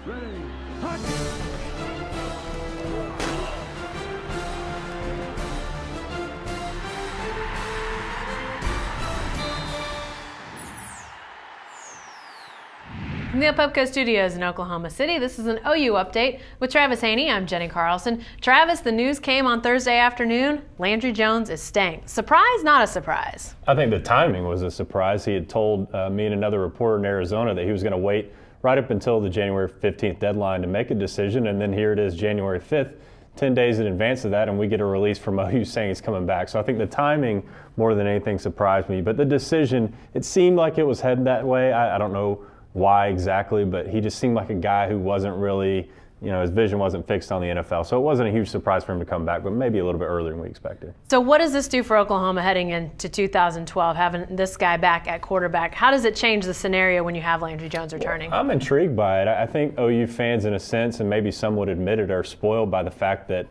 From the Opepco Studios in Oklahoma City, this is an OU Update with Travis Haney. I'm Jenny Carlson. Travis, the news came on Thursday afternoon. Landry Jones is staying. Surprise, not a surprise? I think the timing was a surprise. He had told me and another reporter in Arizona that he was going to wait right up until the January 15th deadline to make a decision, and then here it is January 5th, 10 days in advance of that, and we get a release from OU saying he's coming back. So I think the timing more than anything surprised me, but the decision, it seemed like it was headed that way. I don't know why exactly, but he just seemed like a guy who wasn't really, his vision wasn't fixed on the NFL. So it wasn't a huge surprise for him to come back, but maybe a little bit earlier than we expected. So what does this do for Oklahoma heading into 2012, having this guy back at quarterback? How does it change the scenario when you have Landry Jones returning? Well, I'm intrigued by it. I think OU fans, in a sense, and maybe some would admit it, are spoiled by the fact that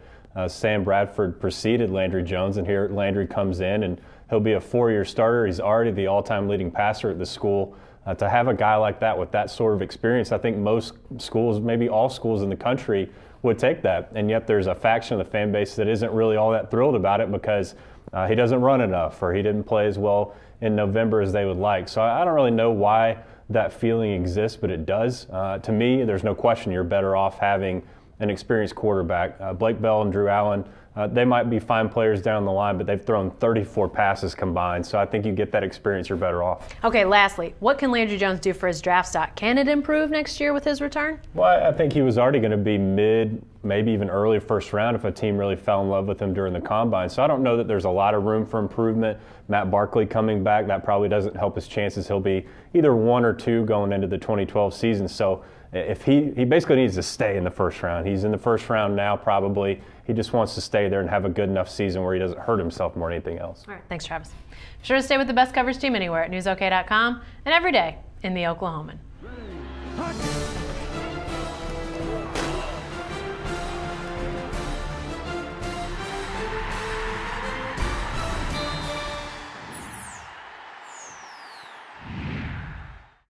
Sam Bradford preceded Landry Jones, and here Landry comes in, and he'll be a 4-year starter. He's already the all-time leading passer at the school. To have a guy like that with that sort of experience, I think most schools, maybe all schools in the country, would take that. And yet there's a faction of the fan base that isn't really all that thrilled about it because he doesn't run enough or he didn't play as well in November as they would like. So I don't really know why that feeling exists, but it does. To me, there's no question you're better off having an experienced quarterback. Blake Bell and Drew Allen, they might be fine players down the line, but they've thrown 34 passes combined. So I think you get that experience, you're better off. Okay, lastly, what can Landry Jones do for his draft stock? Can it improve next year with his return? Well, I think he was already going to be mid, maybe even early first round if a team really fell in love with him during the combine. So I don't know that there's a lot of room for improvement. Matt Barkley coming back, that probably doesn't help his chances. He'll be either 1 or 2 going into the 2012 season. So if he basically needs to stay in the first round. He's in the first round now probably. He just wants to stay there and have a good enough season where he doesn't hurt himself more than anything else. All right, thanks, Travis. Be sure to stay with the best coverage team anywhere at newsok.com and every day in the Oklahoman.